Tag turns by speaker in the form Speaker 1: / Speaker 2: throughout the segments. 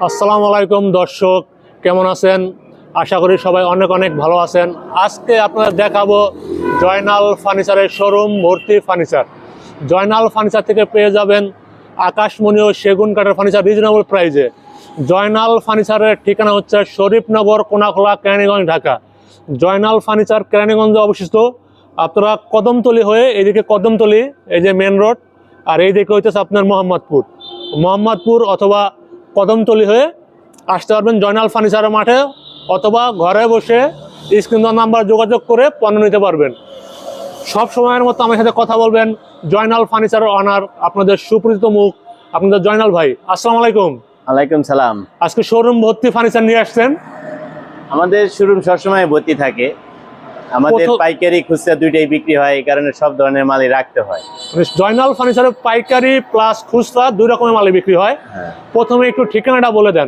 Speaker 1: আসসালামু আলাইকুম দর্শক, কেমন আছেন? আশা করি সবাই অনেক অনেক ভালো আছেন। আজকে আপনাদের দেখাবো জয়নাল ফার্নিচারের শোরুম ভর্তি ফার্নিচার। জয়নাল ফার্নিচার থেকে পেয়ে যাবেন আকাশমণি ও সেগুন কাঠের ফার্নিচার রিজনেবল প্রাইজে। জয়নাল ফার্নিচারের ঠিকানা হচ্ছে শরীফনগর, কোনাখোলা, কেরানীগঞ্জ, ঢাকা। জয়নাল ফার্নিচার কেরানীগঞ্জে অবস্থিত। আপনারা কদমতলি হয়ে এইদিকে কদমতলি, এই যে মেন রোড, আর এইদিকে হইতেছে আপনার মোহাম্মদপুর অথবা কদমতলি হয়ে আসতে পারবেন জয়নাল ফার্নিচারের মাঠে, অথবা ঘরে বসে স্ক্রিন নাম্বার যোগাযোগ করে পণ্য নিতে পারবেন। সব সময়ের মতো আমার সাথে কথা বলবেন জয়নাল ফার্নিচারের অনার, আপনাদের সুপরিচিত মুখ, আপনাদের জয়নাল ভাই। আসসালামু আলাইকুম।
Speaker 2: ওয়ালাইকুম সালাম।
Speaker 1: আজকে শোরুম ভর্তি ফার্নিচার নিয়ে আসছেন।
Speaker 2: আমাদের শোরুম সবসময় ভর্তি থাকে। আমাদের পাইকারি খুচরা দুইটাই বিক্রি হয়, এই কারণে সব ধরনের মালই রাখতে হয়।
Speaker 1: জয়নাল ফার্নিচারের পাইকারি প্লাস খুচরা দুই রকমের মালই বিক্রি হয়। প্রথমে একটু ঠিকানাটা বলে দেন।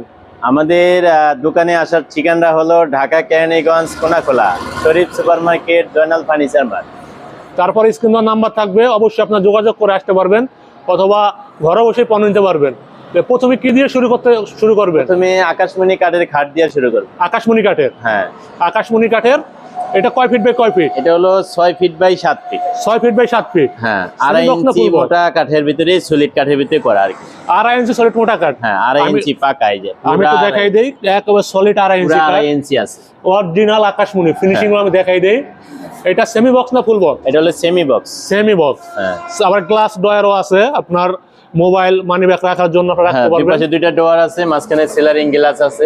Speaker 2: আমাদের দোকানে আসার ঠিকানা হলো Dhaka Keraniganj, Konakhola, Sharif super market, Joynal furniture mart.
Speaker 1: তারপর স্ক্রিন নাম্বার থাকবে, অবশ্যই আপনার যোগাযোগ করে আসতে পারবেন, অথবা ঘরে বসে পণ্য নিতে পারবেন। প্রথমে কি দিয়ে শুরু করবেন?
Speaker 2: প্রথমে আকাশমণি কাঠের খাট দিয়ে শুরু করব।
Speaker 1: আকাশমণি কাঠের?
Speaker 2: হ্যাঁ,
Speaker 1: আকাশমণি কাঠের। এটা কয় ফিট বাই কয় ফিট?
Speaker 2: এটা হলো 6 feet by 7 feet.
Speaker 1: 6 feet by 7 feet.
Speaker 2: হ্যাঁ, 2.5 ইঞ্চি মোটা কাঠের ভিতরে, সলিড কাঠের ভিতরে করা আর কি।
Speaker 1: 2.5 ইঞ্চি সলিড মোটা কাঠ।
Speaker 2: হ্যাঁ, 2.5 ইঞ্চি পাকা। এই যে
Speaker 1: আমি একটু দেখাই দেই, একেবারে সলিড 2.5 ইঞ্চি কাঠ।
Speaker 2: 2.5 ইঞ্চি আছে
Speaker 1: অরিজিনাল আকাশমণি ফিনিশিং গুলো আমি দেখাই দেই। এটা সেমি বক্স না ফুল বক্স?
Speaker 2: এটা হলো সেমি বক্স।
Speaker 1: Semi box.
Speaker 2: হ্যাঁ,
Speaker 1: আবার গ্লাস ডয়ারও আছে, আপনার মোবাইল মানি ব্যাগ রাখার জন্য রাখতে পারবেন।
Speaker 2: পাশে দুইটা ডোর আছে, মাঝখানে সেলারিং গ্লাস আছে।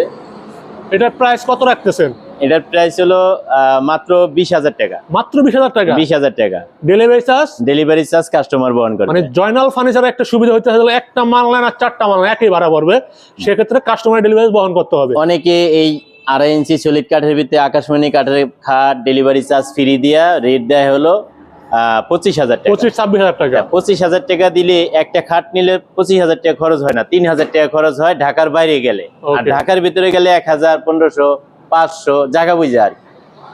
Speaker 1: এটার প্রাইস কত রাখতেছেন?
Speaker 2: এটার প্রাইস হলো মাত্র 20,000 টাকা।
Speaker 1: মাত্র 20,000 টাকা?
Speaker 2: 20,000 টাকা।
Speaker 1: Delivery charge?
Speaker 2: Delivery charge customer বহন করবে।
Speaker 1: মানে জয়নাল ফার্নিচারের একটা সুবিধা হচ্ছে, একটা মাল নেন আর 4টা মাল একই ভাড়া পড়বে, সেক্ষেত্রে কাস্টমার ডেলিভারি বহন করতে হবে।
Speaker 2: অনেকে এই 2.5 ইঞ্চি সলিড কাঠের ভিতরে আকাশমণি কাঠের খাট ডেলিভারি চার্জ ফ্রি দিয়া রেট দেয় হলো 25,000 টাকা।
Speaker 1: 25-26,000 টাকা।
Speaker 2: 25,000 টাকা দিলে একটা খাট নিলে 25,000 টাকা খরচ হয় না, 3,000 টাকা খরচ হয় ঢাকার বাইরে গেলে। আর ঢাকার ভিতরে গেলে 1,000, 1,500, 500 জায়গা বুঝে আর কি।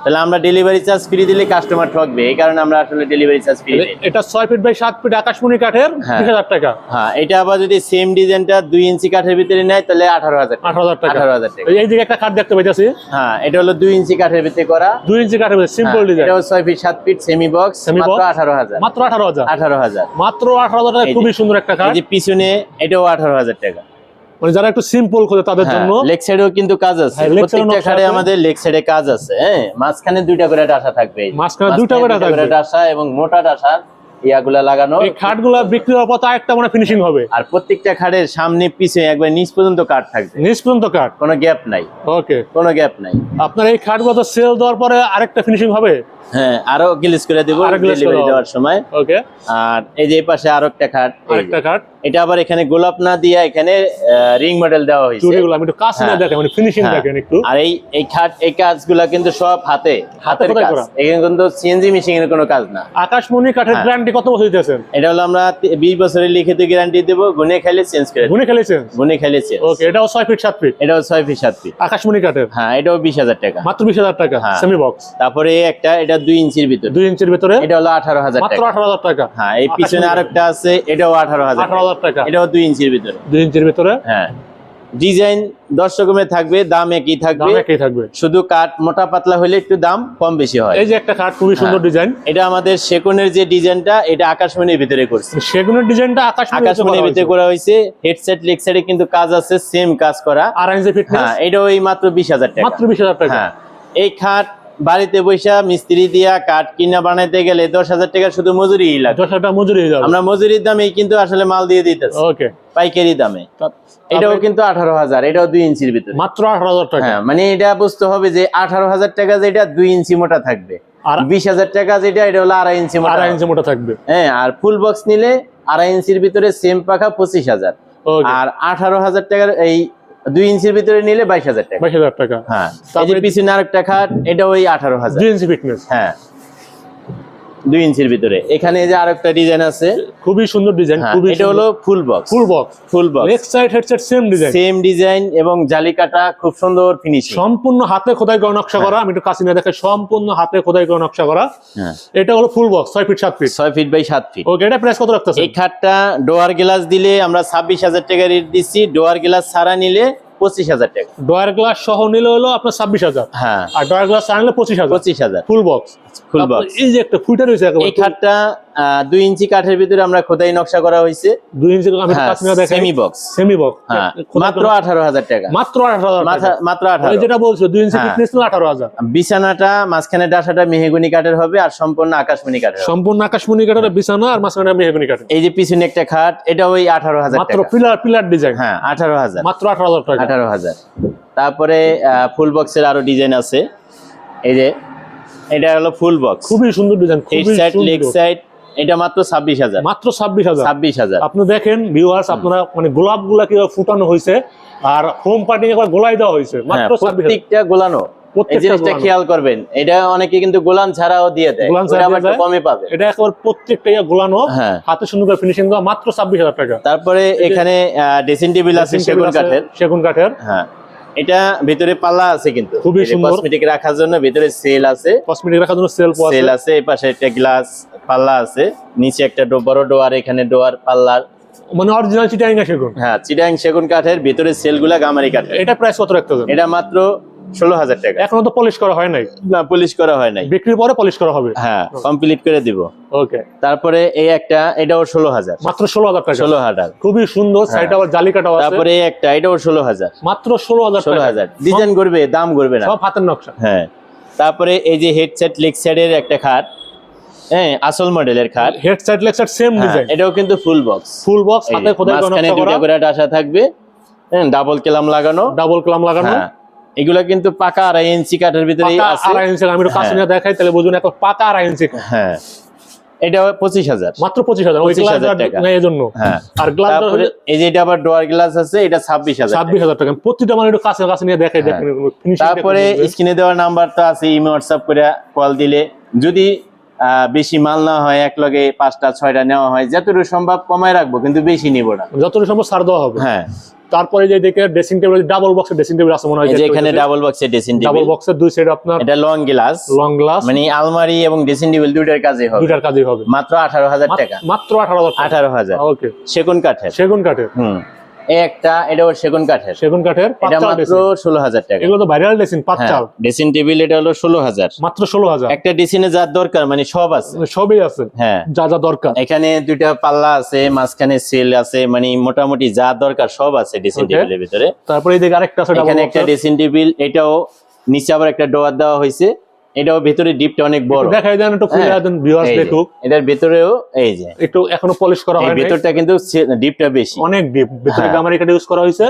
Speaker 2: তাহলে আমরা ডেলিভারি চার্জ ফ্রি দিলে কাস্টমার ঠকবে, এই কারণে আমরা আসলে ডেলিভারি চার্জ ফ্রি দিই।
Speaker 1: এটা 6 ফিট বাই 7 ফিট আকাশমণি কাঠের 20,000 টাকা।
Speaker 2: হ্যাঁ, এটা আবার যদি সেম ডিজাইনটা 2 ইঞ্চি কাঠের ভিতরে নেয় তাহলে 18,000 টাকা। 18,000 টাকা।
Speaker 1: এইদিকে একটা কাঠ দেখতে পাইতেছি।
Speaker 2: হ্যাঁ, এটা হলো 2 ইঞ্চি কাঠের ভিতরে করা।
Speaker 1: 2 ইঞ্চি কাঠের ভিতরে সিম্পল ডিজাইন।
Speaker 2: এটাও 6 ফিট 7 ফিট সেমি বক্স, মাত্র 18,000।
Speaker 1: মাত্র 18,000?
Speaker 2: 18,000
Speaker 1: মাত্র 18,000 টাকা। খুবই সুন্দর একটা কাঠ।
Speaker 2: এই যে পিছনে এটাও 18,000 টাকা।
Speaker 1: মানে যারা একটু সিম্পল খোঁজে তাদের জন্য।
Speaker 2: লেগ সাইডেও কিন্তু কাজ আছে, প্রত্যেকটা খাটে আমাদের লেগ সাইডে কাজ আছে। হ্যাঁ, মাঝখানে দুইটা করে ডাসা থাকবে।
Speaker 1: মাঝখানে দুইটা করে
Speaker 2: ডাসা এবং মোটা ডাসার ইয়াগুলা লাগানো।
Speaker 1: এই খাটগুলা বিক্রি হওয়ার পর একটা মানে ফিনিশিং হবে।
Speaker 2: আর প্রত্যেকটা খাটের সামনে পিছনে একবার নিচ পর্যন্ত কাঠ থাকবে।
Speaker 1: নিচ পর্যন্ত কাঠ,
Speaker 2: কোনো গ্যাপ নাই।
Speaker 1: ওকে,
Speaker 2: কোনো গ্যাপ নাই।
Speaker 1: আপনার এই খাটগুলো তো সেল দেওয়ার পরে আরেকটা ফিনিশিং হবে?
Speaker 2: হ্যাঁ, আরো গ্লেজ করে দেব ডেলিভারি দেওয়ার সময়।
Speaker 1: ওকে।
Speaker 2: আর এই যে এই পাশে আরেকটা খাট,
Speaker 1: আরেকটা খাট।
Speaker 2: এটা আবার এখানে গোলাপ না দিয়ে এখানে রিং মডেল দেওয়া হয়েছে।
Speaker 1: চুড়িগুলো আমি একটু কাজ না দেখেন, মানে ফিনিশিং দেখেন একটু।
Speaker 2: আর এই খাট, এই কাজগুলা কিন্তু সব হাতের কাজ। এখানে কিন্তু সিএনজি মেশিন এর কোনো কাজ না।
Speaker 1: আকাশমণি কাঠের গ্যারান্টি কত বছর দিতেছেন?
Speaker 2: এটা হলো আমরা 20 বছরের লিখিত গ্যারান্টি দেব, গুনে খাইলে চেঞ্জ করে।
Speaker 1: গুনে খাইলে চেঞ্জ?
Speaker 2: গুনে খাইলে চেঞ্জ।
Speaker 1: ওকে। এটাও 6 ফিট 7 ফিট?
Speaker 2: এটাও 6 ফিট 7 ফিট
Speaker 1: আকাশমণি কাঠের।
Speaker 2: হ্যাঁ, এটাও 20,000 টাকা।
Speaker 1: মাত্র 20,000 টাকা সেমি বক্স।
Speaker 2: তারপরে এটা 2 ইঞ্চির ভিতরে।
Speaker 1: 2 ইঞ্চির ভিতরে?
Speaker 2: এটা হলো 18,000 টাকা।
Speaker 1: মাত্র 18,000 টাকা।
Speaker 2: হ্যাঁ, এই পিছনে আরেকটা আছে, এটাও 18,000
Speaker 1: টাকা।
Speaker 2: এটাও 2 ইঞ্চির ভিতরে।
Speaker 1: 2 ইঞ্চির ভিতরে?
Speaker 2: হ্যাঁ। ডিজাইন 10 রকমের থাকবে, দাম একই থাকবে। শুধু কাঠ মোটা পাতলা হলে একটু দাম কম বেশি হয়।
Speaker 1: এই যে একটা কাঠ খুবই সুন্দর ডিজাইন।
Speaker 2: এটা আমাদের সেগুনের যে ডিজাইনটা, এটা আকাশমণির ভিতরে করছে।
Speaker 1: সেগুনের ডিজাইনটা আকাশমণির
Speaker 2: ভিতরে করা হয়েছে। হেডসেট লেগ সাইডে কিন্তু কাজ আছে, সেম কাজ করা।
Speaker 1: 2.5 ইঞ্চি ফিটনেস।
Speaker 2: হ্যাঁ, এটাও এই মাত্র 20,000 টাকা।
Speaker 1: মাত্র 20,000 টাকা।
Speaker 2: হ্যাঁ, এই খাট বাড়িতে বৈশা মিস্ত্রি দিয়া কাঠ কিনা বানাইতে গেলে 10,000 টাকা শুধু মজুরি লাগে।
Speaker 1: 10,000 টাকা মজুরি হয়ে যাবে।
Speaker 2: আমরা মজুরির দামে কিন্তু আসলে মাল দিয়ে দিতেছি।
Speaker 1: ওকে।
Speaker 2: পাইকারি দামে। এটাও কিন্তু 18,000, এটাও 2 ইঞ্চির ভিতরে।
Speaker 1: মাত্র 18,000 টাকা।
Speaker 2: হ্যাঁ, মানে এটা বুঝতে হবে যে 18,000 টাকা যেটা 2 ইঞ্চি মোটা থাকবে, আর 20,000 টাকা যেটা এটা হলো 2.5 ইঞ্চি মোটা।
Speaker 1: 2.5 ইঞ্চি মোটা থাকবে।
Speaker 2: হ্যাঁ, আর ফুল বক্স নিলে 2.5 ইঞ্চির ভিতরে সেম পাখা 25,000। আর 18,000 টাকার এই 2 ইঞ্চির ভিতরে নিলে 22,000 টাকা।
Speaker 1: 22,000 টাকা।
Speaker 2: হ্যাঁ, তারপরে পিছনে আরেকটা খাট, এটা ওই 18,000।
Speaker 1: 2 ইঞ্চি ফিটনেস।
Speaker 2: হ্যাঁ, 2 ইঞ্চির ভিতরে। এখানে যে আরেকটা ডিজাইন আছে,
Speaker 1: খুবই সুন্দর ডিজাইন।
Speaker 2: এটা হলো full box.
Speaker 1: Leg side headset same design
Speaker 2: এবং জালি কাটা, খুব সুন্দর ফিনিশিং,
Speaker 1: সম্পূর্ণ হাতে খোদাই করে নকশা করা। আমি একটু কাছে নিয়ে দেখাই, সম্পূর্ণ হাতে খোদাই করে নকশা করা। এটা হলো full box 6 feet 7 feet.
Speaker 2: 6 feet by 7 feet.
Speaker 1: Okay. এটা প্রাইস কত রাখতেছেন?
Speaker 2: এই খাটটা ডোয়ার গ্লাস দিলে আমরা 26,000 টাকা রেট দিচ্ছি, ডোয়ার গ্লাস ছাড়া নিলে 25,000 টাকা।
Speaker 1: ডয়ার গ্লাস সহ নিলে হলো আপনার 26,000।
Speaker 2: হ্যাঁ,
Speaker 1: আর ডয়ার গ্লাস আনলে 25,000।
Speaker 2: 25,000
Speaker 1: ফুল বক্স।
Speaker 2: Full box.
Speaker 1: এই যে একটা ফুটার হয়েছে একেবারে।
Speaker 2: এই খাটটা 2 ইঞ্চি কাঠের ভিতরে আমরা খোদাই নকশা করা হয়েছে।
Speaker 1: 2 ইঞ্চি আমি কাছে না দেখাই।
Speaker 2: Semi box.
Speaker 1: Semi box.
Speaker 2: হ্যাঁ, মাত্র 18,000 টাকা।
Speaker 1: মাত্র 18,000 টাকা।
Speaker 2: মাত্র 18।
Speaker 1: যেটা বলছো 2 ইঞ্চি ফিটনেস না 18,000।
Speaker 2: বিছানাটা মাঝখানে ডাসাটা মেহগনি কাঠের হবে আর সম্পূর্ণ আকাশমণি কাঠের হবে।
Speaker 1: সম্পূর্ণ আকাশমণি কাঠের বিছানা আর মাঝখানে মেহগনি কাঠের।
Speaker 2: এই যে পিছনে একটা খাট, এটা ওই 18,000 টাকা।
Speaker 1: মাত্র পিলার ডিজাইন।
Speaker 2: হ্যাঁ, 18,000।
Speaker 1: মাত্র 18,000 টাকা।
Speaker 2: 18,000। তারপরে ফুল বক্সের আরো ডিজাইন আছে। এই যে এটা হলো ফুল বক্স।
Speaker 1: খুবই সুন্দর ডিজাইন,
Speaker 2: হেড
Speaker 1: খুবই
Speaker 2: সাইড লেগ
Speaker 1: সুন্দর।
Speaker 2: সাইড, এটা মাত্র 26,000।
Speaker 1: মাত্র 26,000।
Speaker 2: 26,000।
Speaker 1: আপনি দেখেন ভিউয়ার্স, আপনারা মানে গোলাপগুলা কিভাবে ফুটানো হয়েছে আর হোম পার্টি একবার গোলাই দেওয়া হয়েছে মাত্র 26,000।
Speaker 2: প্রত্যেকটা গোলানো। এই জিনিসটা খেয়াল করবেন, এটা অনেকে কিন্তু গোলান ছাড়াও দিয়ে দেয়,
Speaker 1: গোলান
Speaker 2: ওটা
Speaker 1: ছাড়া
Speaker 2: আবার একটু কমে পাবে।
Speaker 1: এটা একবার প্রত্যেকটা গোলানো,
Speaker 2: হ্যাঁ।
Speaker 1: হাতে সুন্দর করে ফিনিশিং দেওয়া, মাত্র 26,000 টাকা।
Speaker 2: তারপরে এখানে ড্রেসিং টেবিল আছে সেগুন কাঠের।
Speaker 1: সেগুন কাঠের।
Speaker 2: হ্যাঁ, এটা ভিতরে পাল্লা আছে কিন্তু
Speaker 1: খুবই সুন্দর।
Speaker 2: কসমেটিক রাখার জন্য ভিতরে সেল আছে।
Speaker 1: কসমেটিক রাখার জন্য সেল
Speaker 2: আছে। এই পাশে একটা গ্লাস পাল্লা আছে, নিচে একটা বড় ডোয়ার, এখানে ডোয়ার পাল্লার,
Speaker 1: মানে অরিজিনাল চিটাগাং সেগুন।
Speaker 2: হ্যাঁ, চিটাগাং সেগুন কাঠের, ভিতরে সেলগুলা গামারি কাঠের।
Speaker 1: এটা প্রাইস কত রাখতেছেন?
Speaker 2: এটা মাত্র 16,000 টাকা।
Speaker 1: এখনো তো পলিশ করা হয় নাই?
Speaker 2: না, পলিশ করা হয় নাই,
Speaker 1: বিক্রির পরে পলিশ করা হবে।
Speaker 2: হ্যাঁ, কমপ্লিট করে দিব।
Speaker 1: ওকে।
Speaker 2: তারপরে এই একটা, এটাও 16,000।
Speaker 1: মাত্র 16,000 টাকা।
Speaker 2: 16,000।
Speaker 1: খুবই সুন্দর, সাইডে আবার জালি কাটাও আছে।
Speaker 2: তারপরে এই একটা, এটাও 16,000।
Speaker 1: মাত্র 16,000 টাকা।
Speaker 2: 16,000 ডিজাইন করবে, দাম করবে না,
Speaker 1: সব হাতের নকশা।
Speaker 2: হ্যাঁ। তারপরে এই যে হেডসেট লেগ সাইডের একটা খাট, হ্যাঁ, আসল মডেলের খাট।
Speaker 1: Head side leg side same design.
Speaker 2: এটাও কিন্তু ফুল বক্স।
Speaker 1: ফুল বক্স, হাতে খোদাই করা,
Speaker 2: মাঝখানে দুটো করে ডাসা থাকবে, হ্যাঁ, ডাবল ক্লাম লাগানো।
Speaker 1: ডাবল ক্লাম লাগানো।
Speaker 2: হ্যাঁ, এগুলা কিন্তু পাকা 2.5 ইঞ্চি কাঠের ভিতরেই
Speaker 1: পাকা
Speaker 2: আছে।
Speaker 1: 2.5 ইঞ্চি। আমি একটু কাছে নিয়ে দেখাই তাহলে বুঝুন, এখন পাকা 2.5 ইঞ্চি।
Speaker 2: হ্যাঁ, এটা 25,000।
Speaker 1: মাত্র 25,000। ওই
Speaker 2: 25,000 টাকা।
Speaker 1: গ্লাস এর জন্য।
Speaker 2: হ্যাঁ,
Speaker 1: আর গ্লাস
Speaker 2: তারপরে এই যে এটা আবার ডোয়ার গ্লাস আছে, এটা 26,000।
Speaker 1: 26,000 টাকা। প্রতিটা মানে একটু কাছে কাছে নিয়ে দেখাই, দেখেন ফিনিশিং।
Speaker 2: তারপরে স্ক্রিনে দেওয়ার নাম্বার তো আছে, ইমো হোয়াটসঅ্যাপ করে কল দিলে, যদি বেশি মাল না হয়, এক লগে 5টা 6টা নেওয়া হয়, যতটুকু সম্ভব কমায় রাখবো, কিন্তু বেশি নিব না,
Speaker 1: যতটুকু সম্ভব ছাড় দেওয়া হবে।
Speaker 2: হ্যাঁ।
Speaker 1: তারপরে যে দেখে ড্রেসিং টেবিল, ডাবল বক্সের ড্রেসিং টেবিল আছে মনে হয়।
Speaker 2: এই যে এখানে ডাবল বক্সের ড্রেসিং টেবিল।
Speaker 1: ডাবল বক্সের দুই সাইড আপনার
Speaker 2: এটা লং গ্লাস।
Speaker 1: লং গ্লাস,
Speaker 2: মানে আলমারি এবং ড্রেসিং টেবিল দুইটার কাজে হবে।
Speaker 1: দুইটার কাজই হবে।
Speaker 2: মাত্র 18,000 টাকা।
Speaker 1: মাত্র 18,000 টাকা।
Speaker 2: 18,000।
Speaker 1: ওকে।
Speaker 2: সেগুন কাঠের।
Speaker 1: সেগুন কাঠের।
Speaker 2: এই একটা, এটাও সেগুন কাঠের।
Speaker 1: সেগুন কাঠের
Speaker 2: এটা মাত্র 16,000 টাকা।
Speaker 1: এগুলো তো ভাইরাল ড্রেসিং, পাঁচচাল।
Speaker 2: ড্রেসিং টেবিল এটা হলো 16,000।
Speaker 1: মাত্র 16,000।
Speaker 2: একটা ড্রেসিং এ যা দরকার মানে সব আছে,
Speaker 1: সবই আছে।
Speaker 2: হ্যাঁ,
Speaker 1: যা যা দরকার।
Speaker 2: এখানে দুইটা পাল্লা আছে, মাঝখানে সেল আছে, মানে মোটামুটি যা দরকার সব আছে ড্রেসিং টেবিলের ভিতরে।
Speaker 1: তারপরে এই দিকে আরেকটা আছে ডাবল
Speaker 2: এখানে
Speaker 1: বক্স।
Speaker 2: একটা ড্রেসিং টেবিল, এটাও নিচে আবার একটা ডোয়ার দেওয়া হয়েছে, এটাও ভিতরে ডিপটা অনেক বড়।
Speaker 1: দেখাই দেন একটু, খুলে দেন ভিউয়ার্স
Speaker 2: এই যে,
Speaker 1: দেখুক।
Speaker 2: এটার ভিতরেও এই যে
Speaker 1: একটু এখনো পলিশ করা
Speaker 2: এই
Speaker 1: হয়নি।
Speaker 2: ভিতরটা কিন্তু ডিপটা বেশি,
Speaker 1: অনেক ডিপ। ভিতরে
Speaker 2: হ্যাঁ।
Speaker 1: গামারি কাটা ইউজ করা হয়েছে,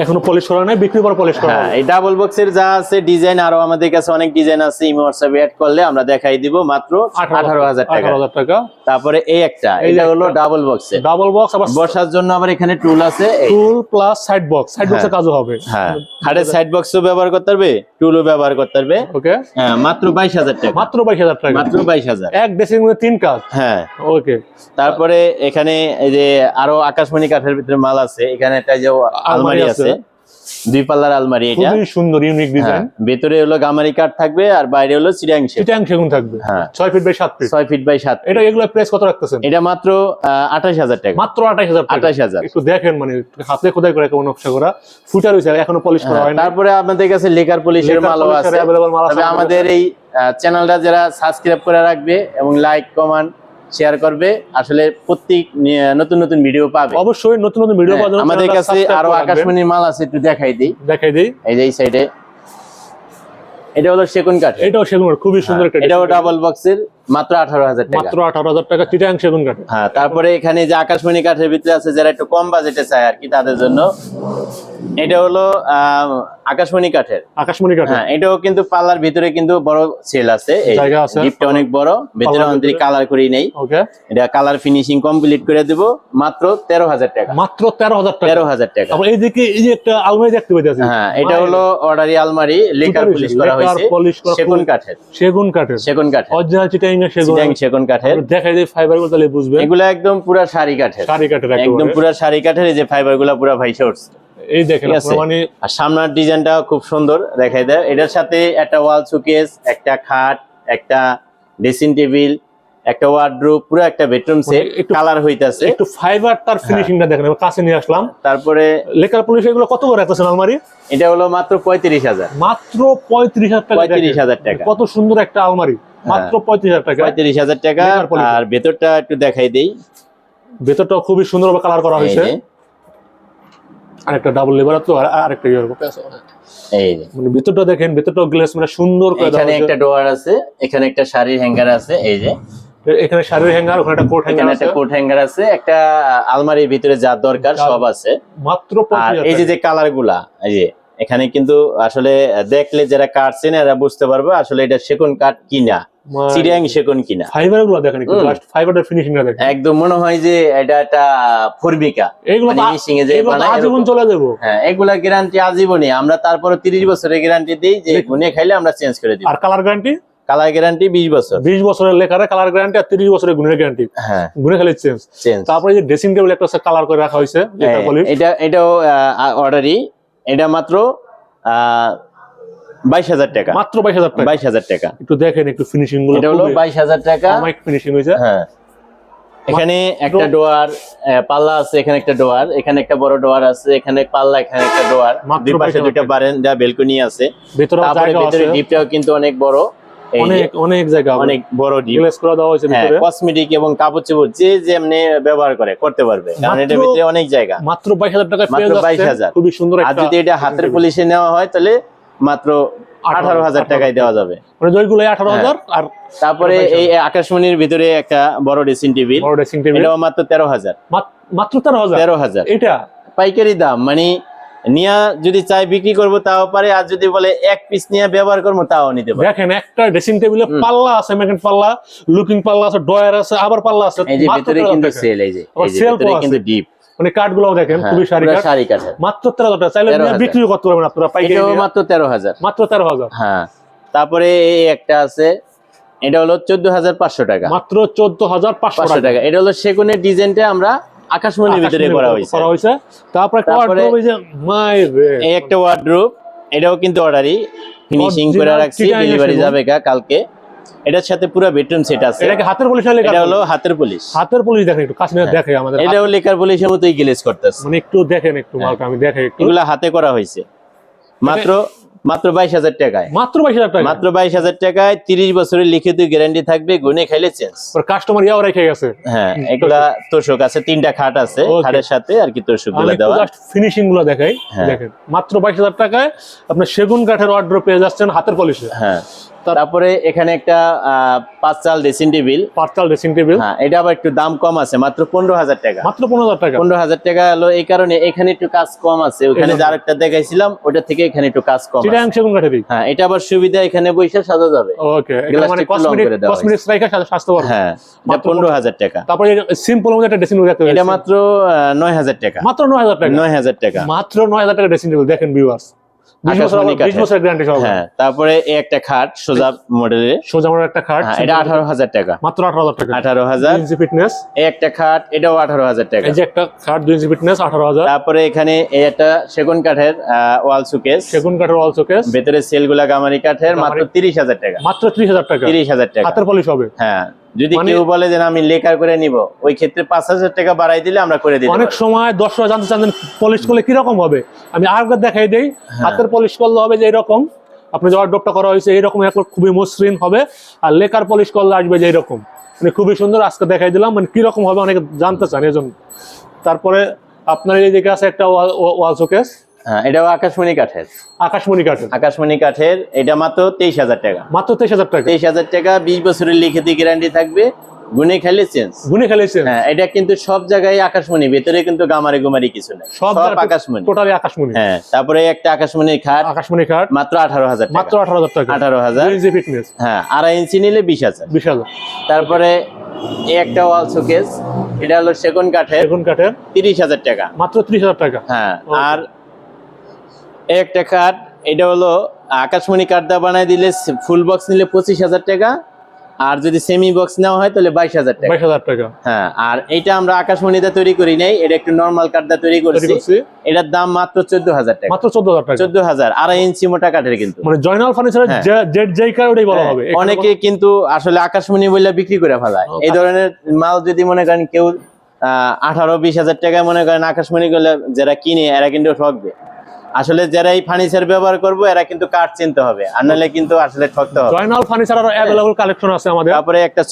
Speaker 1: এখনো পলিশ করা নাই, বিক্রির পর পলিশ করা
Speaker 2: হ্যাঁ।
Speaker 1: হবে।
Speaker 2: এই ডাবল বক্সের যা আছে ডিজাইন, আরো আমাদের কাছে অনেক ডিজাইন আছে, ইমো হোয়াটসঅ্যাপে অ্যাড করলে আমরা দেখাই দিব, মাত্র 18,000 টাকা।
Speaker 1: 18,000 টাকা।
Speaker 2: তারপরে এই একটা, এটা হলো ডাবল বক্সের।
Speaker 1: ডাবল বক্স, আবার
Speaker 2: বসার জন্য আবার এখানে টুল আছে,
Speaker 1: টুল প্লাস সাইড বক্স। সাইড বক্সের কাজও হবে।
Speaker 2: হ্যাঁ, খাটের সাইড বক্সও ব্যবহার করতে পারবে, টুলও ব্যবহার করতে পারবে।
Speaker 1: ওকে।
Speaker 2: হ্যাঁ, মাত্র 22,000 টাকা।
Speaker 1: মাত্র 22,000 টাকা।
Speaker 2: মাত্র 22,000।
Speaker 1: এক ড্রেসিং রুমে 3 কাজ।
Speaker 2: হ্যাঁ।
Speaker 1: ওকে।
Speaker 2: তারপরে এখানে এই যে আরো আকাশমণি কাঠের ভিতরে মাল আছে, এখানে একটা যে আলমারি আছে, 2 পাল্লার আলমারি। এটা
Speaker 1: খুবই সুন্দর, ইউনিক ডিজাইন।
Speaker 2: ভিতরে হলো গামারি কাঠ থাকবে আর বাইরে হলো চিটাং সেগুন।
Speaker 1: চিটাং সেগুন থাকবে।
Speaker 2: হ্যাঁ।
Speaker 1: 6 feet by 7 feet.
Speaker 2: 6 feet by 7।
Speaker 1: এটা এগুলো প্রাইস কত রাখতেছেন?
Speaker 2: এটা মাত্র 28,000 টাকা।
Speaker 1: মাত্র 28,000 টাকা।
Speaker 2: 28,000।
Speaker 1: একটু দেখেন, মানে হাতে খোদাই করে কেমন নকশা করা, ফুটার হইছে, এখনো পলিশ করা হয় না।
Speaker 2: তারপরে আমাদের কাছে লেকার পলিশের মালও আছে।
Speaker 1: अवेलेबल মাল আছে।
Speaker 2: তবে আমাদের এই চ্যানেলটা যারা সাবস্ক্রাইব করে রাখবে এবং লাইক কমেন্ট শেয়ার করবে, আসলে প্রত্যেক নতুন নতুন ভিডিও পাবে।
Speaker 1: অবশ্যই নতুন নতুন ভিডিও পাওয়ার জন্য
Speaker 2: আমাদের কাছে আরো আকাশমণির মাল আছে, একটু দেখাই দিই।
Speaker 1: দেখাই দেই।
Speaker 2: এই যে এই সাইডে এটা হলো সেগুন কাঠ।
Speaker 1: এটাও সেগুন কাঠ, খুবই সুন্দর একটা।
Speaker 2: এটাও ডাবল বক্সের, মাত্র 18,000 টাকা।
Speaker 1: মাত্র 18,000 টাকা চিটাং সেগুন কাঠ।
Speaker 2: হ্যাঁ। তারপরে এখানে যে আকাশমণি কাঠের ভিতরে আছে, যারা একটু কম বাজেটে চায় আর কি, তাদের জন্য এটা হলো আকাশমণি কাঠের।
Speaker 1: আকাশমণি কাঠ।
Speaker 2: হ্যাঁ, এটাও কিন্তু পাল্লার ভিতরে কিন্তু বড় সেল আছে, এই
Speaker 1: জায়গা আছে,
Speaker 2: ডিপটা অনেক বড়, ভিতরে অন্তরে কালার করেই নেই।
Speaker 1: ওকে।
Speaker 2: এটা কালার ফিনিশিং কমপ্লিট করে দেব, মাত্র 13,000 টাকা।
Speaker 1: মাত্র 13,000 টাকা।
Speaker 2: 13,000 টাকা।
Speaker 1: আবার এইদিকে এই যে একটা আলমারি দেখতে পাইতেছি।
Speaker 2: হ্যাঁ, এটা হলো অর্ডারি আলমারি, লেকার পলিশ করা হয়েছে, সেগুন কাঠের।
Speaker 1: সেগুন কাঠের।
Speaker 2: সেগুন কাঠের,
Speaker 1: অরিজিনাল চিটাং সেগুন।
Speaker 2: সেগুন কাঠের।
Speaker 1: দেখাই দেই ফাইবার গুলো, তাহলে বুঝবেন।
Speaker 2: এগুলো একদম পুরা শাড়ি কাঠের।
Speaker 1: শাড়ি কাঠের
Speaker 2: একদম পুরা শাড়ি কাঠের। এই যে ফাইবার গুলা পুরা ভাইসা উঠছে,
Speaker 1: এই দেখেন
Speaker 2: ঠিক আছে?
Speaker 1: আপনারা, মানে
Speaker 2: আর সামনের ডিজাইনটা খুব সুন্দর দেখাই দেয়। এটার সাথে একটা ওয়াল শোকেস, একটা খাট, একটা ড্রেসিং টেবিল, একটা ওয়ার্ডরোব, পুরো একটা বেডরুম সেট,
Speaker 1: একটু-
Speaker 2: কালার হইতাছে।
Speaker 1: একটু ফাইবার তার ফিনিশিংটা দেখেন, আমি কাছে নিয়ে আসলাম।
Speaker 2: তারপরে
Speaker 1: লেকার পলিশ এগুলো কত করে রাখতেছেন আলমারি?
Speaker 2: এটা হলো মাত্র 35,000।
Speaker 1: মাত্র 35,000 টাকা।
Speaker 2: 35,000 টাকা।
Speaker 1: কত সুন্দর একটা আলমারি, মাত্র 35,000 টাকা।
Speaker 2: 35,000 টাকা।
Speaker 1: Lacquer polish.
Speaker 2: আর ভেতরটা একটু দেখাই দেই।
Speaker 1: ভেতরটা খুবই সুন্দরভাবে কালার করা হয়েছে।
Speaker 2: এই যে,
Speaker 1: আর একটা ডাবল লেবার তো আরেকটা ইয়ে আছে।
Speaker 2: এই যে
Speaker 1: মানে ভিতরটা দেখেন, ভিতরটাও গ্লেস মানে সুন্দর করে দেওয়া
Speaker 2: এখানে
Speaker 1: হয়েছে।
Speaker 2: একটা ডোয়ার আছে, এখানে একটা শাড়ির হ্যাঙ্গার আছে, এই যে
Speaker 1: এখানে শাড়ির হ্যাঙ্গার, ওখানে একটা কোট
Speaker 2: এখানে
Speaker 1: হ্যাঙ্গার
Speaker 2: একটা
Speaker 1: আছে।
Speaker 2: কোট হ্যাঙ্গার আছে, একটা আলমারির ভিতরে যা দরকার সব আছে।
Speaker 1: মাত্র
Speaker 2: আর
Speaker 1: 35,000
Speaker 2: এই যে কালার গুলা, এই যে এখানে কিন্তু আসলে দেখলে যারা কাটছেন এরা বুঝতে পারবে আসলে এটা সেগুন কাঠ কিনা, চিরিয়াং সেগুন কিনা।
Speaker 1: ফাইবার গুলো দেখেন, একটু জাস্ট ফাইবারের ফিনিশিংটা দেখেন।
Speaker 2: একদম মনে হয় যে এটা একটা ফর্মিকা,
Speaker 1: এগুলো
Speaker 2: মানে মিশিং এ যে
Speaker 1: এগুলো তো
Speaker 2: বানায়
Speaker 1: আজীবন
Speaker 2: এরকম।
Speaker 1: চলে যাবো।
Speaker 2: হ্যাঁ, এগুলা গ্যারান্টি আজীবনই। আমরা তারপরে 30 বছরের গ্যারান্টি দেই, যে গুনে খাইলে আমরা চেঞ্জ করে দিই।
Speaker 1: আর কালার গ্যারান্টি
Speaker 2: কালার গ্যারান্টি 20 বছর।
Speaker 1: 20 বছরের লেখারে কালার গ্যারান্টি, আর 30 বছরের গুণের গ্যারান্টি।
Speaker 2: হ্যাঁ,
Speaker 1: গুণে খালি চেঞ্জ।
Speaker 2: চেঞ্জ।
Speaker 1: তারপরে যে ড্রেসিং টেবিল একটা কালার করে রাখা হয়েছে, লেকার পলিশ।
Speaker 2: এটাও অর্ডারই। এটা মাত্র 22,000 টাকা।
Speaker 1: মাত্র 22,000 টাকা।
Speaker 2: 22,000 টাকা।
Speaker 1: একটু দেখেন, একটু ফিনিশিং গুলো
Speaker 2: এটা হলো 22,000 টাকা।
Speaker 1: অমাইক ফিনিশিং হয়েছে।
Speaker 2: হ্যাঁ, এখানে একটা ডোয়ার, পাল্লা আছে, এখানে একটা ডোয়ার, এখানে একটা বড় ডোয়ার আছে, এখানে পাল্লা, এখানে একটা ডোয়ার,
Speaker 1: মাত্র
Speaker 2: দুই পাশে
Speaker 1: 22,000
Speaker 2: দুইটা বারান্দা, বেলকনি আছে।
Speaker 1: ভিতরে
Speaker 2: তারপরে
Speaker 1: জায়গা
Speaker 2: ভিতরে
Speaker 1: আছে,
Speaker 2: ডিপটাও কিন্তু অনেক বড়, এই যে
Speaker 1: অনেক অনেক জায়গা,
Speaker 2: অনেক বড় ডিপ।
Speaker 1: গ্লেস করে দেওয়া হয়েছে
Speaker 2: হ্যাঁ,
Speaker 1: ভিতরে।
Speaker 2: কসমেটিক এবং কাপড় চোপড় যে যেমনি ব্যবহার করতে পারবে, কারণ এটার
Speaker 1: মাত্র-
Speaker 2: ভিতরে অনেক জায়গা।
Speaker 1: মাত্র 22,000 টাকা পেয়ে
Speaker 2: মাত্র
Speaker 1: যাচ্ছেন।
Speaker 2: 22,000।
Speaker 1: খুবই সুন্দর
Speaker 2: আর
Speaker 1: একটা।
Speaker 2: যদি এটা হাতের পলিশে নেওয়া হয় তাহলে মাত্র 18,000 টাকায় দেওয়া যাবে।
Speaker 1: মানে জয়গুলো 18,000। আর
Speaker 2: তারপরে এই আকাশমণির ভিতরে একটা বড় ড্রেসিং টেবিল,
Speaker 1: বড় ড্রেসিং টেবিল
Speaker 2: এটাও মাত্র 13,000।
Speaker 1: মাত্র 13,000।
Speaker 2: 13,000
Speaker 1: এটা
Speaker 2: পাইকারি দাম। মানে নিয়া যদি চাই বিক্রি করবো তাও পারে, আর যদি বলে এক পিস নিয়ে ব্যবহার করবো তাও নিতে পারে।
Speaker 1: দেখেন, একটা ড্রেসিং টেবিলে পাল্লা আছে, ম্যাগনেট পাল্লা, লুকিং পাল্লা আছে, ডয়ার আছে, আবার পাল্লা আছে।
Speaker 2: এই যে
Speaker 1: মাত্র
Speaker 2: ভিতরে
Speaker 1: 13,000
Speaker 2: কিন্তু
Speaker 1: টাকা।
Speaker 2: সেল, এই যে
Speaker 1: আবার
Speaker 2: এই যে
Speaker 1: sale
Speaker 2: ভিতরে
Speaker 1: পাওয়া
Speaker 2: কিন্তু
Speaker 1: আছে।
Speaker 2: ডিপ।
Speaker 1: মানে কাঠগুলো দেখেন,
Speaker 2: হ্যাঁ,
Speaker 1: খুবই সারি
Speaker 2: পুরো
Speaker 1: কাঠ।
Speaker 2: শাড়ি কাঠের।
Speaker 1: মাত্র 13,000 টাকা। চাইলে
Speaker 2: 13,000
Speaker 1: বিক্রিও করতে পারবেন আপনারা পাইকারি
Speaker 2: এটাও
Speaker 1: নিয়ে।
Speaker 2: মাত্র 13,000।
Speaker 1: মাত্র 13,000।
Speaker 2: হ্যাঁ, তারপরে এই একটা আছে, এটা হলো 14,500 টাকা।
Speaker 1: মাত্র 14,500
Speaker 2: 500 টাকা। এটা হলো সেগুনের ডিজাইনটা আমরা আকাশমণির ভিতরে করা হয়েছে।
Speaker 1: তারপরে একটা
Speaker 2: তারপরে
Speaker 1: wardrobe, এই যে মাইরে
Speaker 2: এই একটা ওয়ার্ডরোব, এটাও কিন্তু অর্ডারই, ফিনিশিং করে
Speaker 1: Original
Speaker 2: রাখছি,
Speaker 1: চিটাগাং
Speaker 2: ডেলিভারি
Speaker 1: সেগুন।
Speaker 2: যাবে কালকে। এটার সাথে পুরো বেডরুম সেট আছে।
Speaker 1: এটা কি হাতের পলিশ না লেকার
Speaker 2: এটা
Speaker 1: পলিশ?
Speaker 2: হলো হাতের পলিশ।
Speaker 1: হাতের পলিশ দেখেন, একটু কাছে নিয়ে দেখে আমাদের।
Speaker 2: এটাও লেকার পলিশের মতোই গ্লেজ করতেছে।
Speaker 1: মানে একটু দেখেন, একটু মালটা আমি দেখে একটু।
Speaker 2: এগুলা হাতে করা হয়েছে মাত্র 22,000 টাকায়।
Speaker 1: মাত্র 22,000 টাকা।
Speaker 2: মাত্র 22,000 টাকায় 30 বছরের লিখিত গ্যারান্টি থাকবে, গুনে খাইলে চেঞ্জ।
Speaker 1: কাস্টমার ইয়াও রেখে গেছে।
Speaker 2: হ্যাঁ, এগুলা তোষক আছে, 3টা খাট আছে,
Speaker 1: Okay.
Speaker 2: খাটের সাথে আর কি তোষক
Speaker 1: আমি
Speaker 2: গুলা
Speaker 1: একটু
Speaker 2: দেওয়া।
Speaker 1: জাস্ট ফিনিশিং গুলো দেখাই।
Speaker 2: হ্যাঁ।
Speaker 1: দেখেন, মাত্র 22,000 টাকায় আপনি সেগুন কাঠের ওয়ার্ডরোব পেয়ে যাচ্ছেন হাতের পলিশে।
Speaker 2: হ্যাঁ, তারপরে এখানে একটা 5 চাল ড্রেসিং টেবিল।
Speaker 1: পার্টাল ড্রেসিং টেবিল।
Speaker 2: হ্যাঁ, এটা আবার একটু দাম কম আছে, মাত্র 15,000 টাকা।
Speaker 1: মাত্র 15,000 টাকা।
Speaker 2: 15,000 টাকা হলো এই কারণে এখানে একটু কাজ কম আছে, ওখানে
Speaker 1: এই জন্য।
Speaker 2: যার একটা দেখাইছিলাম ওটা থেকে এখানে একটু কাজ কম
Speaker 1: চিটাগাং
Speaker 2: আছে।
Speaker 1: সেগুন কাঠেরই।
Speaker 2: হ্যাঁ, এটা আবার সুবিধা, এখানে বসে সাজা যাবে।
Speaker 1: ওকে,
Speaker 2: গ্লাসটা
Speaker 1: মানে
Speaker 2: একটু long করে দেওয়া
Speaker 1: কসমেটিক্স রাখা স্বাস্থ্য পারবে।
Speaker 2: হ্যাঁ, এটা
Speaker 1: মাত্র
Speaker 2: 15,000 টাকা।
Speaker 1: তারপরে সিম্পল মধ্যে একটা ড্রেসিং টেবিল দেখতে
Speaker 2: এটা
Speaker 1: পাচ্ছি।
Speaker 2: মাত্র 9,000 টাকা।
Speaker 1: মাত্র 9,000 টাকা।
Speaker 2: 9,000 টাকা।
Speaker 1: মাত্র 9,000 টাকা ড্রেসিং টেবিল দেখেন ভিউয়ার্স। 20
Speaker 2: আকাশমণি কাঠের।
Speaker 1: বছরের গ্যারান্টি সহ।
Speaker 2: হ্যাঁ, তারপরে এই একটা খাট সোজা মডেলের।
Speaker 1: সোজা আমার একটা খাট।
Speaker 2: হ্যাঁ, এটা 18,000 টাকা।
Speaker 1: মাত্র 18,000 টাকা।
Speaker 2: 18,000।
Speaker 1: 2 ইঞ্চি ফিটনেস।
Speaker 2: এই একটা খাট, এটাও 18,000 টাকা।
Speaker 1: এই যে একটা খাট 2 ইঞ্চি ফিটনেস 18,000।
Speaker 2: তারপরে এখানে এই একটা সেগুন কাঠের ওয়াল শোকেস,
Speaker 1: সেগুন কাঠের ওয়াল শোকেস।
Speaker 2: ভেতরে সেলগুলা গামারি কাঠের, মাত্র 30,000 টাকা।
Speaker 1: মাত্র 30,000 টাকা।
Speaker 2: 30,000 টাকা।
Speaker 1: হাতের পলিশ হবে।
Speaker 2: হ্যাঁ, যদি
Speaker 1: মানে-
Speaker 2: কেউ বলে যে না, আমি লেকার করে নিব, ওই ক্ষেত্রে 5,000 টাকা বাড়াই দিলে আমরা করে দিই।
Speaker 1: অনেক সময় দর্শকরা জানতে চান পলিশ করলে কিরকম হবে, আমি আরেকবার দেখাই দেই। হাতের পলিশ করলে হবে যে এরকম, আপনি যে ওয়ার্ডরোবটা করা হয়েছে এরকম খুবই মসৃণ হবে। আর লেকার পলিশ করলে আসবে যে এরকম, মানে খুবই সুন্দর। আজকে দেখাই দিলাম, মানে কিরকম হবে অনেকে জানতে চান এজন্য। তারপরে আপনার এই দিকে আছে একটা ওয়াল শোকেস।
Speaker 2: হ্যাঁ, এটাও আকাশমণি কাঠের।
Speaker 1: আকাশমণি কাঠের।
Speaker 2: আকাশমণি কাঠের, এটা মাত্র 23,000 টাকা।
Speaker 1: মাত্র 23,000 টাকা।
Speaker 2: 23,000 টাকা, 20 বছরের লিখিত গ্যারান্টি থাকবে, গুনে খাইলে চেঞ্জ।
Speaker 1: গুনে খেলেছেন।
Speaker 2: হ্যাঁ, এটা কিন্তু সব জায়গায় আকাশমণি, ভেতরে কিন্তু গামারি গুমারি কিছু নেই, সব আকাশমণি।
Speaker 1: টোটালি আকাশমণি।
Speaker 2: হ্যাঁ, তারপরে একটা আকাশমণির খাট,
Speaker 1: আকাশমণি কাঠ
Speaker 2: মাত্র 18,000 টাকা।
Speaker 1: মাত্র 18,000 টাকা।
Speaker 2: 18,000।
Speaker 1: 2 ইঞ্চি ফিটনেস।
Speaker 2: হ্যাঁ, 2.5 ইঞ্চি নিলে 20,000।
Speaker 1: 20,000।
Speaker 2: তারপরে এই একটা ওয়াল শোকেস, এটা হলো সেগুন কাঠের,
Speaker 1: সেগুন কাঠের।
Speaker 2: 30,000 টাকা।
Speaker 1: মাত্র 30,000 টাকা।
Speaker 2: হ্যাঁ,
Speaker 1: Okay.
Speaker 2: আর এই একটা কাঠ, এটা হলো আকাশমণি কাঠ দা বানাই দিলে, ফুল বক্স নিলে 25,000 টাকা। আর যদি সেমি বক্স নেওয়া হয় তাহলে 22,000 টাকা।
Speaker 1: 22,000 টাকা।
Speaker 2: হ্যাঁ, আর এটা আমরা আকাশমণিতে তৈরি করি নাই, এটা একটু নরমাল কাঠটা তৈরি
Speaker 1: তৈরি
Speaker 2: করছি।
Speaker 1: করছি।
Speaker 2: এটার দাম মাত্র 14,000 টাকা।
Speaker 1: মাত্র 14,000 টাকা।
Speaker 2: 14,000, 2.5 ইঞ্চি মোটা কাঠের কিন্তু।
Speaker 1: মানে জয়নাল ফার্নিচারের
Speaker 2: হ্যাঁ।
Speaker 1: যেই কাঠ ওটাই বলা হবে। এখানে
Speaker 2: অনেকে কিন্তু আসলে আকাশমণি বলে বিক্রি করে ফেলায়। এই ধরনের মাল যদি মনে করেন কেউ 18-20,000 টাকায় মনে করেন আকাশমণি গুলো যারা কিনে, এরা কিন্তু ঠকবে। আসলে যারা এই ফার্নিচার ব্যবহার করবো এরা কিন্তু কাঠ চিনতে হবে, আর নাহলে কিন্তু আসলে ঠকতে হবে।
Speaker 1: জয়নাল ফার্নিচার আর অ্যাভেলেবল কালেকশন আছে আমাদের।
Speaker 2: তারপরে একটা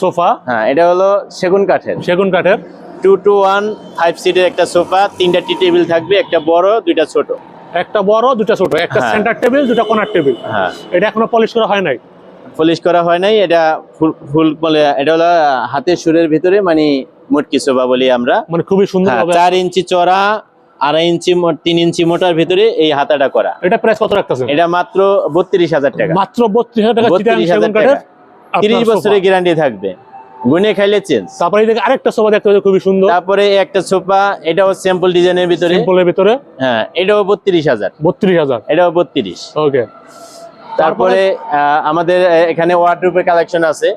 Speaker 1: সোফা,
Speaker 2: হ্যাঁ, এটা হলো সেগুন কাঠের,
Speaker 1: সেগুন কাঠের
Speaker 2: 2 to 1 5 সিটের একটা সোফা, 3টা টি টেবিল থাকবে, একটা বড় 2টা ছোট।
Speaker 1: একটা বড় 2টা ছোট, একটা
Speaker 2: হ্যাঁ।
Speaker 1: সেন্টার টেবিল 2টা কর্নার টেবিল।
Speaker 2: হ্যাঁ,
Speaker 1: এটা এখনো পলিশ করা হয় নাই।
Speaker 2: পলিশ করা হয় নাই, এটা ফুল বলে, এটা হলো হাতের সুরের ভিতরে মানে মুটকি সোফা বলি আমরা।
Speaker 1: মানে খুবই সুন্দর
Speaker 2: হ্যাঁ,
Speaker 1: হবে।
Speaker 2: 4 ইঞ্চি চড়া, 2.5 ইঞ্চি 3 ইঞ্চি মোটার ভিতরে এই হাতাটা করা।
Speaker 1: এটা প্রাইস কত রাখতেছেন?
Speaker 2: এটা মাত্র 32,000 টাকা।
Speaker 1: মাত্র 32,000 টাকা। চিটাগাং
Speaker 2: 32,000
Speaker 1: সেগুন
Speaker 2: টাকা,
Speaker 1: কাঠের
Speaker 2: 30 বছরের গ্যারান্টি থাকবে, গুনে খাইলে চেঞ্জ।
Speaker 1: তারপরে এদিকে আরেকটা সোফা দেখতে পাচ্ছি খুবই সুন্দর।
Speaker 2: তারপরে একটা সোফা, এটাও স্যাম্পল ডিজাইনের ভিতরে।
Speaker 1: সিম্পলের ভিতরে।
Speaker 2: হ্যাঁ, এটাও 32,000।
Speaker 1: 32,000।
Speaker 2: এটাও 32।
Speaker 1: ওকে।
Speaker 2: তারপরে আমাদের এখানে ওয়ার্ডরোবের কালেকশন আছে।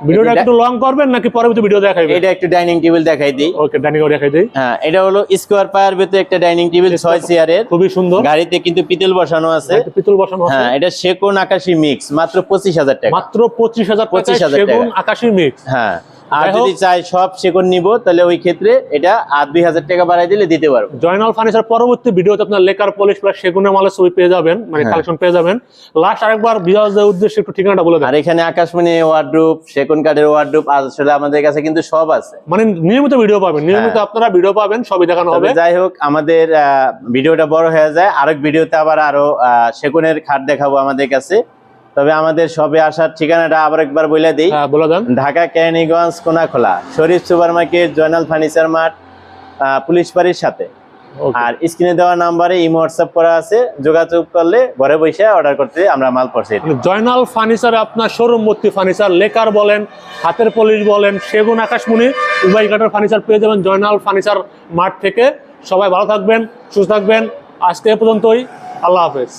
Speaker 1: ভিডিওটা একটু লং করবেন নাকি পরবর্তী ভিডিও দেখাইবেন?
Speaker 2: এটা একটু ডাইনিং টেবিল দেখাই দিই।
Speaker 1: ওকে, ডাইনিং ও দেখাই দেই।
Speaker 2: হ্যাঁ, এটা হলো স্কোয়ার পায়ের ভিতরে একটা ডাইনিং টেবিল, 6 চেয়ারের,
Speaker 1: খুবই সুন্দর।
Speaker 2: গাড়িতে কিন্তু পিতল বসানো আছে।
Speaker 1: একটা পিতল বসানো আছে।
Speaker 2: হ্যাঁ, এটা সেগুন আকাশী মিক্স, মাত্র 25,000 টাকা।
Speaker 1: মাত্র 25,000 টাকা
Speaker 2: 25,000
Speaker 1: সেগুন
Speaker 2: টাকা।
Speaker 1: আকাশী মিক্স।
Speaker 2: হ্যাঁ, আর
Speaker 1: যাই হোক,
Speaker 2: যদি চাই সব সেগুন নিব তাহলে ওই ক্ষেত্রে এটা 2,000 টাকা বাড়াই দিলে দিতে পারবো।
Speaker 1: জয়নাল ফার্নিচার পরবর্তী ভিডিওতে আপনার লেকার পলিশ প্লাস সেগুনের মালের ছবি পেয়ে যাবেন, মানে কালেকশন পেয়ে যাবেন। লাস্ট আরেকবার ভিউয়ারদের উদ্দেশ্যে একটু ঠিকানাটা বলে দেন।
Speaker 2: আর এখানে আকাশমণি ওয়ার্ডরোব, সেগুন কাঠের ওয়ার্ডরোব আসলে আমাদের কাছে কিন্তু সব আছে।
Speaker 1: মানে নিয়মিত ভিডিও পাবেন, নিয়মিত আপনারা ভিডিও পাবেন, সবই দেখানো
Speaker 2: তবে
Speaker 1: হবে।
Speaker 2: যাই হোক, আমাদের ভিডিওটা বড় হয়ে যায়, আরেক ভিডিওতে আবার আরো সেগুনের খাট দেখাবো আমাদের কাছে। তবে আমাদের সবে আসার ঠিকানাটা আবার একবার বলে দিই।
Speaker 1: হ্যাঁ, বলে দেন।
Speaker 2: Dhaka Keraniganj Konakhola Sharif super market, Joynal furniture mart, police বাড়ির সাথে।
Speaker 1: ওকে।
Speaker 2: আর স্ক্রিনে দেওয়া নাম্বারে ইমো হোয়াটসঅ্যাপ করা আছে, যোগাযোগ করলে ঘরে বসে অর্ডার করতে আমরা মাল পৌঁছে দিই।
Speaker 1: জয়নাল ফার্নিচার আপনার শোরুম ভর্তি ফার্নিচার, লেকার বলেন, হাতের পলিশ বলেন, সেগুন আকাশমণি, উভয় কাঠের ফার্নিচার পেয়ে যাবেন জয়নাল ফার্নিচার মার্ট থেকে। সবাই ভালো থাকবেন, সুস্থ থাকবেন। আজকে এ পর্যন্তই। আল্লাহ হাফেজ।